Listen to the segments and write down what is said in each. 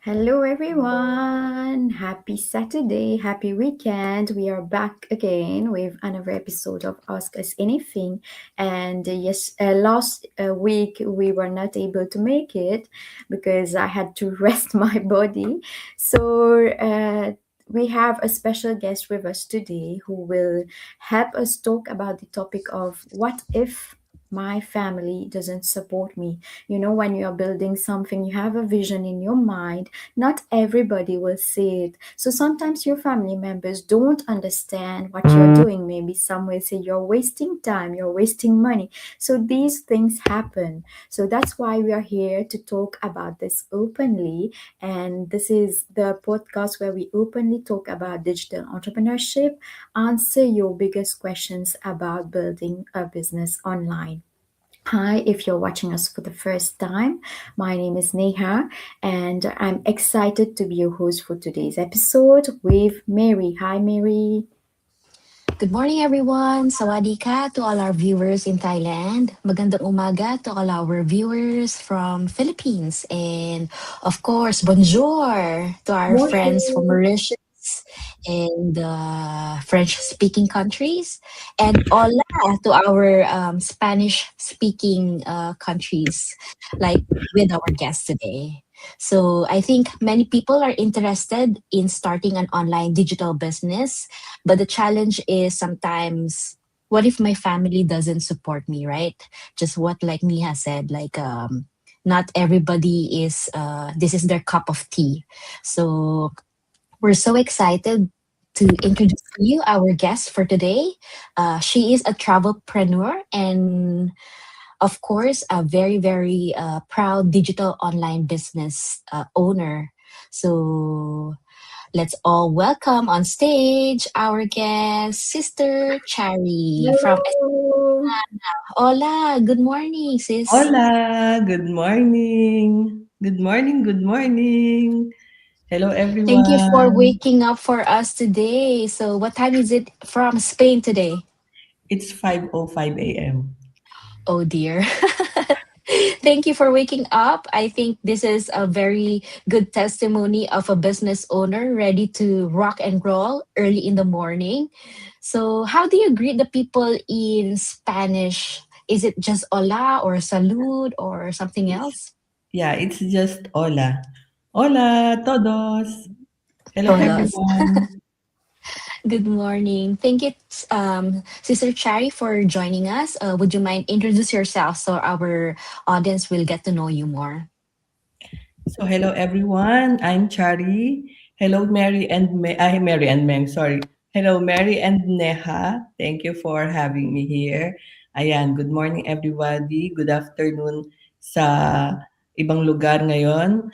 Hello, everyone. Happy Saturday. Happy weekend. We are back again with another episode of Ask Us Anything. And yes, last week we were not able to make it because I had to rest my body. So, we have a special guest with us today who will help us talk about the topic of what if my family doesn't support me. You know, when you're building something, you have a vision in your mind. Not everybody will see it. So sometimes your family members don't understand what you're doing. Maybe some will say you're wasting time, you're wasting money. So these things happen. So that's why we are here to talk about this openly. And this is the podcast where we openly talk about digital entrepreneurship, answer your biggest questions about building a business online. Hi, if you're watching us for the first time, my name is Neha and I'm excited to be your host for today's episode with Mary. Hi, Mary. Good morning, everyone. Sawadee to all our viewers in Thailand. Magandang umaga to all our viewers from Philippines. And of course, bonjour to our friends from Bonjour. Mauritius and the French-speaking countries. And hola to our Spanish-speaking countries, like with our guest today. So I think many people are interested in starting an online digital business, but the challenge is sometimes, what if my family doesn't support me, right? Just what like Mia said, not everybody is this is their cup of tea. So we're so excited to introduce to you our guest for today. She is a travelpreneur and of course, a very proud digital online business owner. So let's all welcome on stage our guest, Sister Chari from Hello. Hola. Good morning, sis. Hola, good morning. Good morning, good morning. Hello, Thank you for everyone. waking up for us today. So, what time is it from Spain today? It's 5:05 a.m. Oh dear. Thank you for waking up. I think this is a very good testimony of a business owner ready to rock and roll early in the morning. So, how do you greet the people in Spanish? Is it just hola or salud or something It's else? it's just hola. Hola, todos. Hello, Todos. everyone. Good morning. Thank you, Sister Chari, for joining us. Would you mind introduce yourself so our audience will get to know you more? So, hello, everyone. I'm Chari. Hello, Mary and Meng. Sorry. Hello, Mary and Neha. Thank you for having me here. Ayan, good morning, everybody. Good afternoon sa ibang lugar ngayon.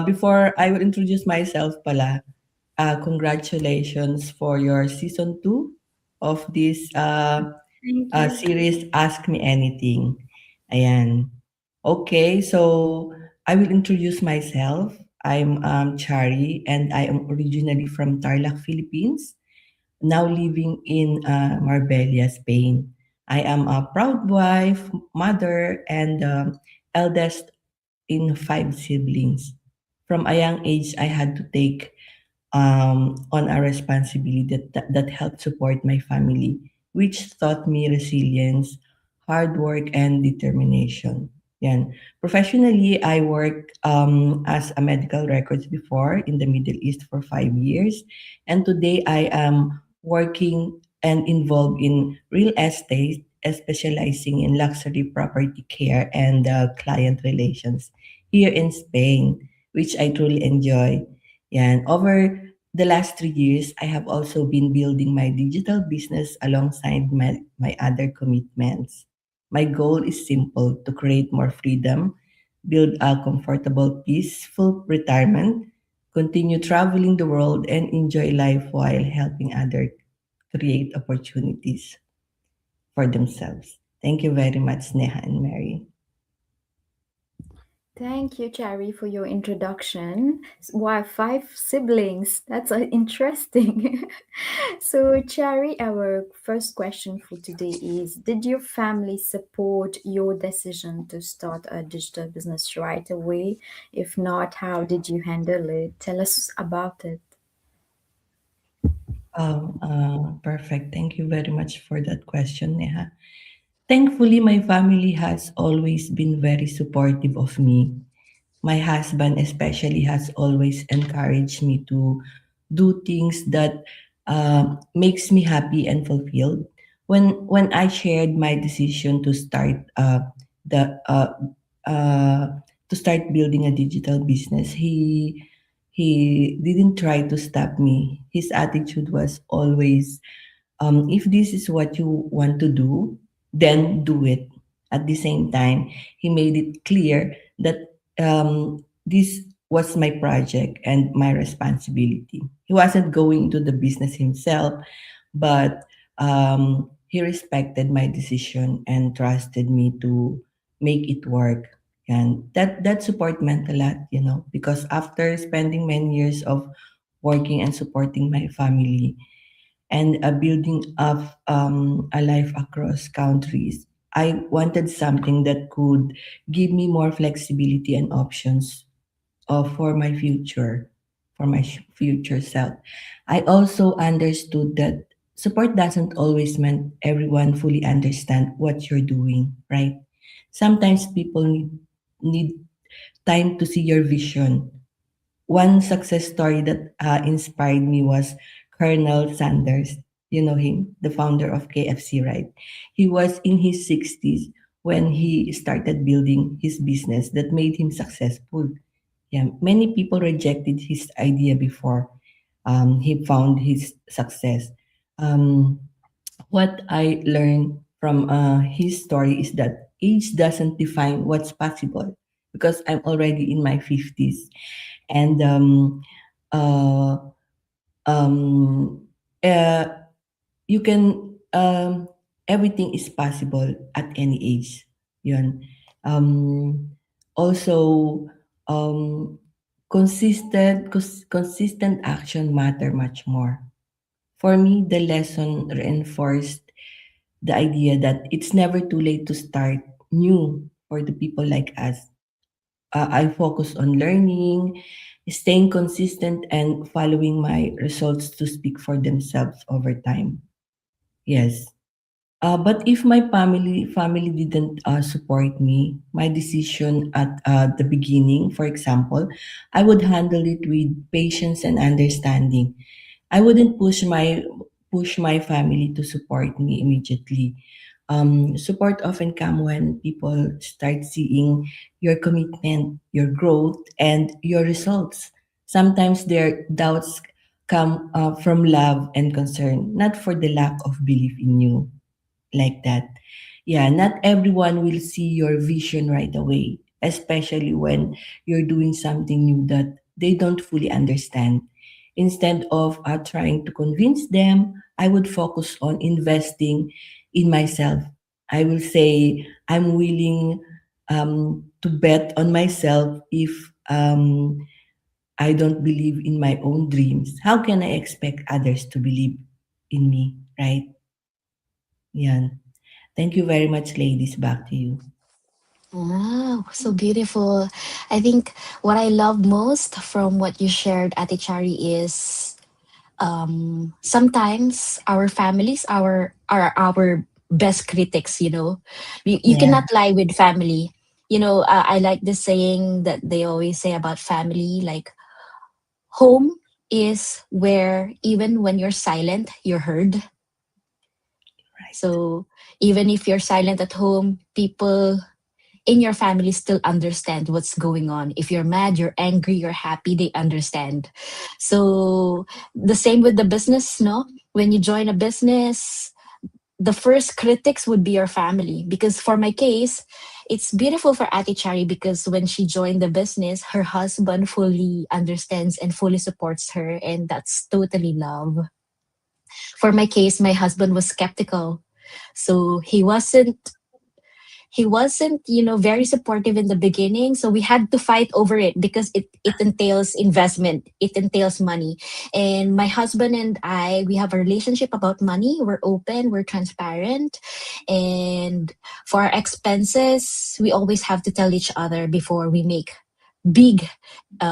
Before I will introduce myself pala, congratulations for your season 2 of this Thank you. series Ask Me Anything. Ayan. Okay, so I will introduce myself. I'm Chari and I am originally from Tarlac, Philippines, now living in Marbella, Spain. I am a proud wife, mother, and eldest in 5 siblings. From a young age, I had to take on a responsibility that helped support my family, which taught me resilience, hard work, and determination. Yan. Professionally, I worked as a medical records before in the Middle East for 5 years. And today I am working and involved in real estate, specializing in luxury property care and client relations here in Spain, which I truly enjoy. Yan. Over the last 3 years, I have also been building my digital business alongside my other commitments. My goal is simple to create more freedom, build a comfortable, peaceful retirement, continue traveling the world, and enjoy life while helping others create opportunities for themselves. Thank you very much, Neha and Mary. Thank you, Cherry, for your introduction. Wow, five siblings. That's interesting. So, Cherry, our first question for today is: did your family support your decision to start a digital business right away? If not, how did you handle it? Tell us about it. Perfect. Thank you very much for that question, Neha. Thankfully, my family has always been very supportive of me. My husband, especially, has always encouraged me to do things that makes me happy and fulfilled. When I shared my decision the uh, to start building a digital business, he didn't try to stop me. His attitude was always, if this is what you want to do, then do it. At the same time, he made it clear that this was my project and my responsibility. He wasn't going to the business himself, but he respected my decision and trusted me to make it work. And that support meant a lot, because after spending many years of working and supporting my family, and building up a life across countries, I wanted something that could give me more flexibility and options for my future, for my future self. I also understood that support doesn't always mean everyone fully understand what you're doing, right? Sometimes people need time to see your vision. One success story that inspired me was Colonel Sanders. You know him, the founder of KFC, right? He was in his 60s when he started building his business that made him successful. Yeah, many people rejected his idea before he found his success. Um, what I learned from his story is that age doesn't define what's possible, because I'm already in my 50s, and uh, um, uh, you can everything is possible at any age. Yun. Um, Also, um, consistent action matter much more. For me, the lesson reinforced the idea that it's never too late to start new for the people like us. I focus on learning, staying consistent, and following my results to speak for themselves over time. Yes. But if my family didn't support me, my decision at the beginning, for example, I would handle it with patience and understanding. I wouldn't push my family to support me immediately. Support often come when people start seeing your commitment, your growth, and your results. Sometimes their doubts come from love and concern, not for the lack of belief in you, like that. Yeah, not everyone will see your vision right away, especially when you're doing something new that they don't fully understand. Instead of trying to convince them, I would focus on investing in myself. I will say I'm willing to bet on myself if I don't believe in my own dreams. How can I expect others to believe in me, right? Yeah. Thank you very much, ladies. Back to you. Wow, so beautiful. I think what I love most from what you shared, Ate Chari, is sometimes our families are our best critics, you know. You Yeah, cannot lie with family. You know, I like the saying that they always say about family, like home is where even when you're silent, you're heard. right. So even if you're silent at home, people in your family still understand what's going on. If you're mad, you're angry, you're happy, they understand. So the same with the business, no? When you join a business, the first critics would be your family. Because for my case, it's beautiful for Ati Chari because when she joined the business, her husband fully understands and fully supports her, and that's totally love. For my case, my husband was skeptical. So he wasn't, very supportive in the beginning. So we had to fight over it because it entails investment, it entails money. And my husband and I, we have a relationship about money. We're open, we're transparent. And for our expenses, we always have to tell each other before we make big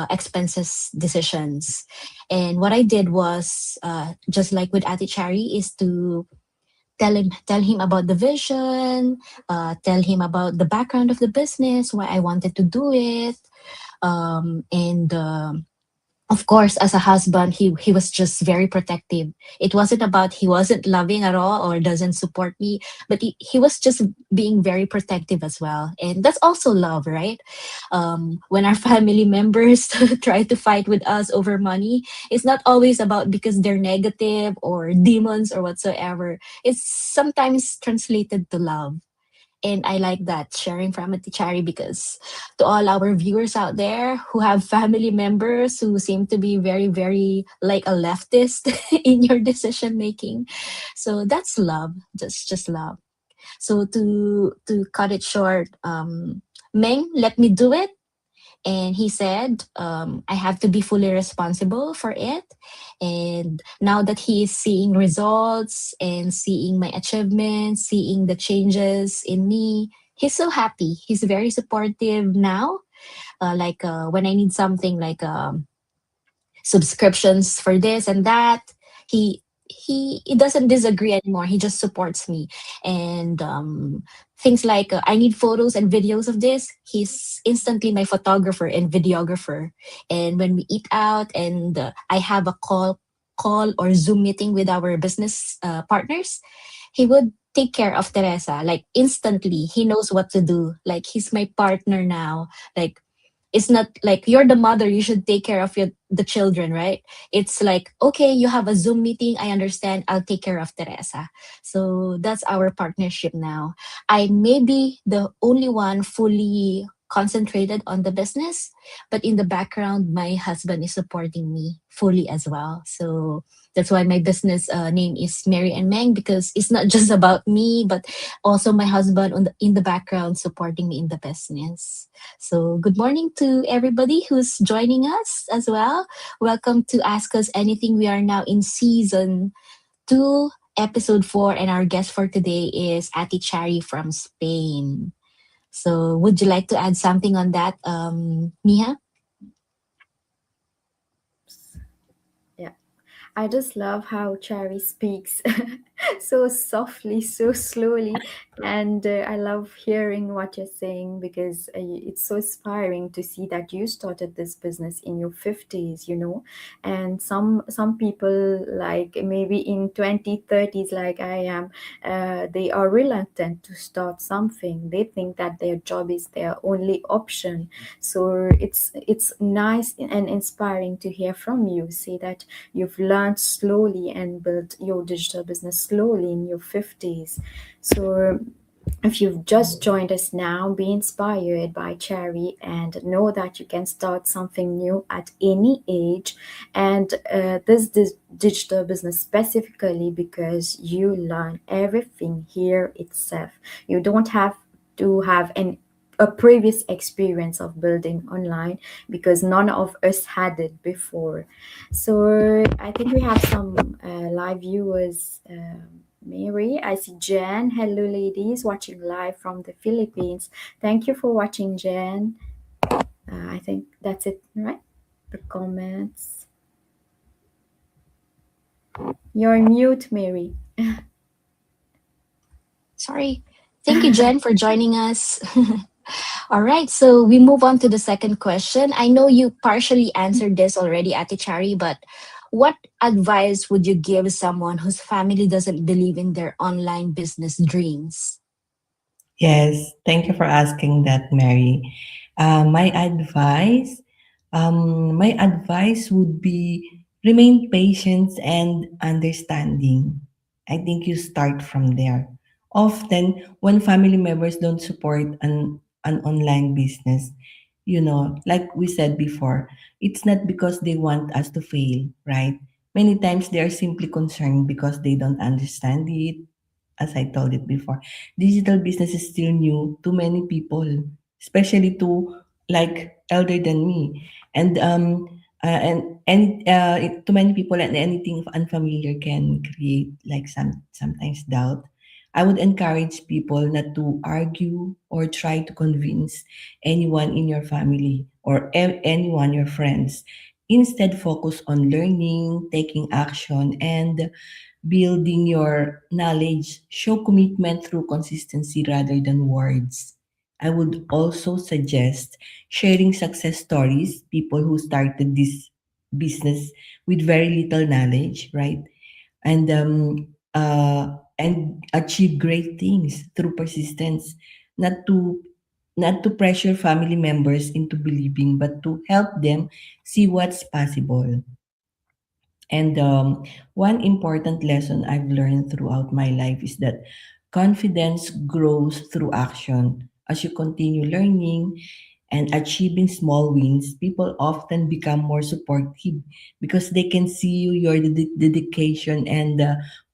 expenses decisions. And what I did was, just like with Ati Chari, is to tell him about the vision, tell him about the background of the business, why I wanted to do it, and of course, as a husband, he was just very protective. It wasn't about he wasn't loving at all or doesn't support me, but he was just being very protective as well. And that's also love, right? When our family members try to fight with us over money, it's not always about because they're negative or demons or whatsoever. It's sometimes translated to love. And I like that sharing from Atichari, because to all our viewers out there who have family members who seem to be very, very like a leftist in your decision making. So that's love. That's just love. So to cut it short, Meng let me do it, and he said, I have to be fully responsible for it. And now that he is seeing results and seeing my achievements, seeing the changes in me, he's so happy. He's very supportive now. When I need something like subscriptions for this and that, he he doesn't disagree anymore. He just supports me. And things like I need photos and videos of this, he's instantly my photographer and videographer. And when we eat out and I have a call or Zoom meeting with our business partners, he would take care of Teresa like instantly. He knows what to do. Like he's my partner now. Like it's not like you're the mother, you should take care of the children, right? It's like, okay, you have a Zoom meeting, I understand, I'll take care of Teresa. So that's our partnership now. I may be the only one fully concentrated on the business, but in the background my husband is supporting me fully as well. So that's why my business name is Mary and Meng, because it's not just about me, but also my husband in the background supporting me in the business. So, good morning to everybody who's joining us as well. Welcome to Ask Us Anything. We are now in season 2, episode 4, and our guest for today is Ati Chari from Spain. So, would you like to add something on that, Miha? Yeah. I just love how Cherry speaks so softly, so slowly. And I love hearing what you're saying because it's so inspiring to see that you started this business in your 50s, you know. And some people, like maybe in 2030s, like I am, they are reluctant to start something. They think that their job is their only option. So it's nice and inspiring to hear from you. See that you've learned slowly and built your digital business slowly in your 50s. So if you've just joined us now, be inspired by Cherry and know that you can start something new at any age. And this digital business specifically because you learn everything here itself. You don't have to have a previous experience of building online because none of us had it before. So I think we have some live viewers. Mary, I see Jen. Hello, ladies, watching live from the Philippines. Thank you for watching, Jen. I think that's it, right? The comments. You're mute, Mary. Sorry. Thank you, Jen, for joining us. All right, so we move on to the second question. I know you partially answered this already, Ate Chari, but what advice would you give someone whose family doesn't believe in their online business dreams? Yes, thank you for asking that, Mary. My advice would be remain patient and understanding. I think you start from there. Often, when family members don't support an online business, like we said before, it's not because they want us to fail, right? Many times they are simply concerned because they don't understand it, as I told it before, digital business is still new to many people, especially to like elder than me, and to many people, and anything unfamiliar can create like sometimes doubt. I would encourage people not to argue or try to convince anyone in your family or anyone your friends. Instead, focus on learning, taking action, and building your knowledge. Show commitment through consistency rather than words. I would also suggest sharing success stories, people who started this business with very little knowledge, right? And achieve great things through persistence, not to not to pressure family members into believing, but to help them see what's possible. And one important lesson I've learned throughout my life is that confidence grows through action. As you continue learning and achieving small wins, people often become more supportive because they can see your dedication and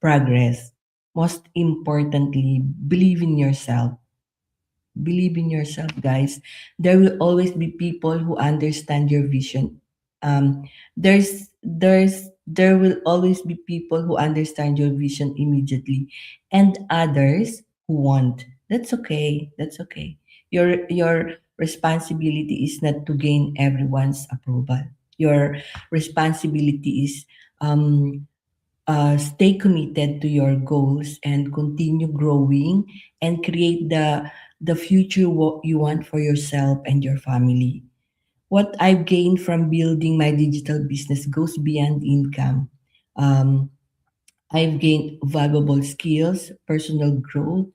progress. Most importantly, believe in yourself, guys. There will always be people who understand your vision. There will always be people who understand your vision immediately, and others who won't. That's okay. That's okay. Your responsibility is not to gain everyone's approval. Your responsibility is um stay committed to your goals and continue growing and create the future what you want for yourself and your family. What I've gained from building my digital business goes beyond income. um, I've gained valuable skills, personal growth,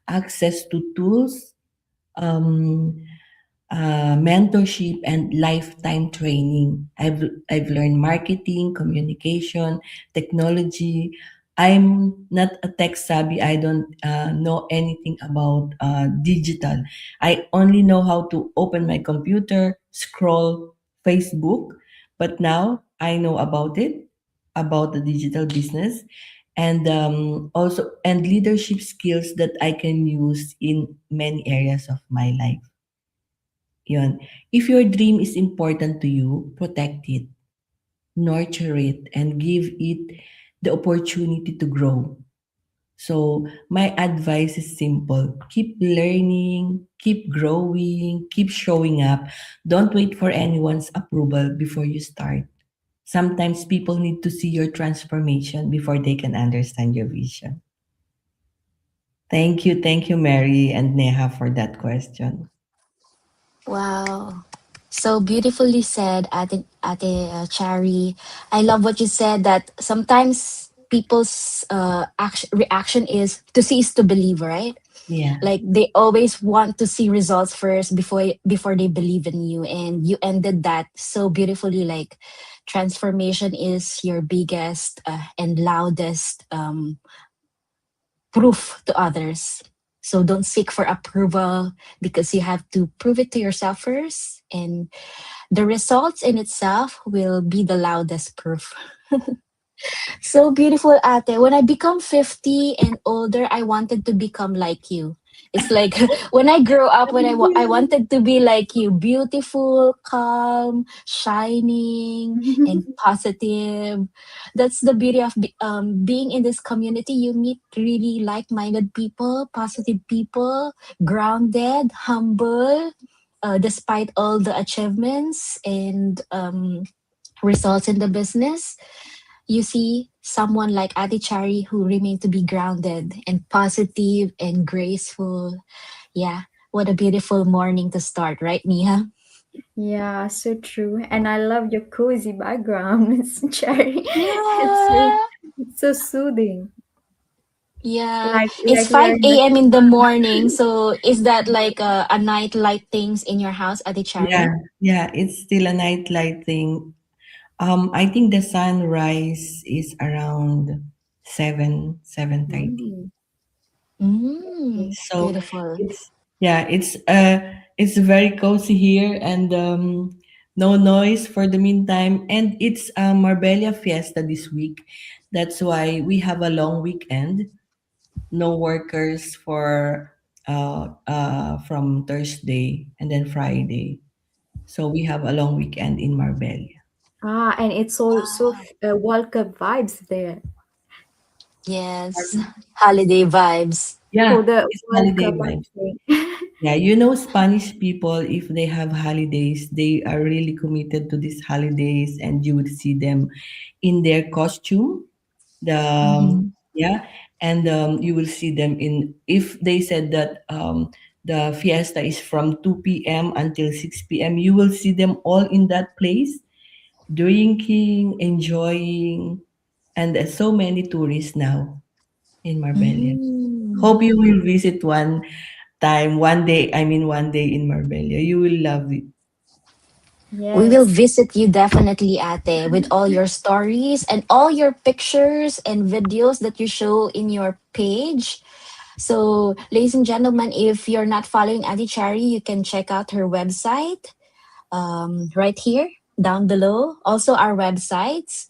access to tools, um, mentorship, and lifetime training. I've learned marketing, communication, technology. I'm not a tech savvy. I don't know anything about digital. I only know how to open my computer, scroll Facebook, but now I know about it, about the digital business, and also and leadership skills that I can use in many areas of my life. Yun. If your dream is important to you, protect it, nurture it, and give it the opportunity to grow. So, my advice is simple: keep learning, keep growing, keep showing up. Don't wait for anyone's approval before you start. Sometimes people need to see your transformation before they can understand your vision. Thank you, Mary and Neha, for that question. Wow. So beautifully said, Ate Chari. I love what you said that sometimes people's reaction is to see is to believe, right? Yeah. Like they always want to see results first before they believe in you, and you ended that so beautifully. Like transformation is your biggest and loudest proof to others. So don't seek for approval because you have to prove it to yourself first, and the results in itself will be the loudest proof. So beautiful, ate. When I become 50 and older, I wanted to become like you. It's like when I grow up, I wanted to be like you, beautiful, calm, shining, and positive. That's the beauty of being in this community. You meet really like-minded people, positive people, grounded, humble, despite all the achievements and results in the business. You see someone like Adichari who remain to be grounded and positive and graceful. Yeah, what a beautiful morning to start, right, Nia? Yeah, so true. And I love your cozy background, Miss Cherry. It's so, Yeah. it's so soothing. Yeah, Like it's we are in 5 a a.m. in the spa. morning. So is that like a night light things in your house, Yeah, Adichari? yeah, it's still a nightlight thing. I think the sunrise is around 7:30. Mm, okay. So Beautiful. it's very cozy here, and no noise for the meantime, and it's Marbella Fiesta this week. That's why we have a long weekend. no workers for from Thursday and then Friday. So we have a long weekend in Marbella. Ah, and it's also Wow. World Cup vibes there Yes. Holiday vibes. for Yeah, the it's World holiday Cup, vibes. I think. Yeah, you know, Spanish people, if they have holidays, they are really committed to these holidays, and you would see them in their costume. The Mm-hmm. yeah, and you will see them in, if they said that the fiesta is from 2 p.m. until 6 p.m., you will see them all in that place, drinking, enjoying, and there's so many tourists now in Marbella. Mm. Hope you will visit one day. I mean, one day in Marbella. You will love it. We will Yes. visit you definitely, Ate, with all your stories and all your pictures and videos that you show in your page. So, ladies and gentlemen, if you're not following Ate Cherry, you can check out her website right here down below. Also, our websites.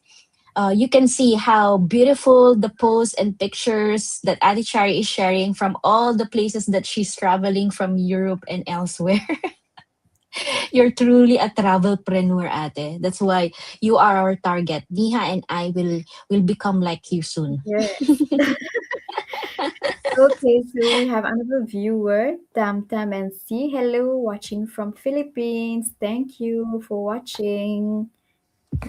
You can see how beautiful the posts and pictures that Ate Cherry is sharing from all the places that she's traveling from Europe and elsewhere. You're truly a travelpreneur, ate. That's why you are our target. Niha and I will become like you soon. Yes. Okay, so we have another viewer, Tam Tam and C. Hello, watching from Philippines. Thank you for watching.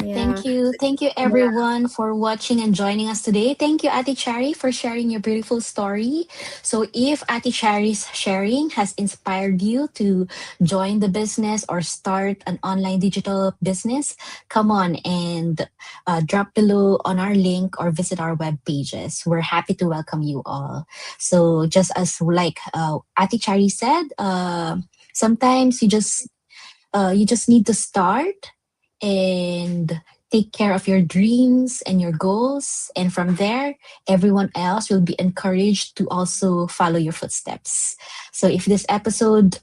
Yeah. Thank you. Thank you everyone for watching and joining us today. Thank you, Ate Chari, for sharing your beautiful story. So if Ate Chari's sharing has inspired you to join the business or start an online digital business, come on and drop below on our link or visit our web pages. We're happy to welcome you all. So just as like Ate Chari said, sometimes you just need to start and take care of your dreams and your goals. And from there, everyone else will be encouraged to also follow your footsteps. So if this episode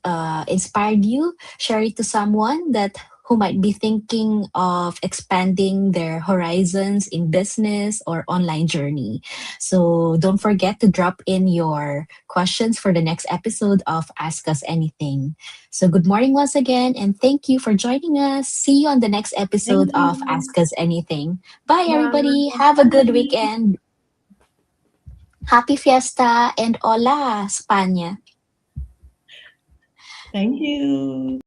inspired you, share it to someone that who might be thinking of expanding their horizons in business or online journey. So don't forget to drop in your questions for the next episode of Ask Us Anything. So, good morning once again, and thank you for joining us. See you on the next episode Thank of you. Ask Us Anything. Bye, everybody. Bye. Have a good Bye. weekend. Happy Fiesta and hola, España. Thank you.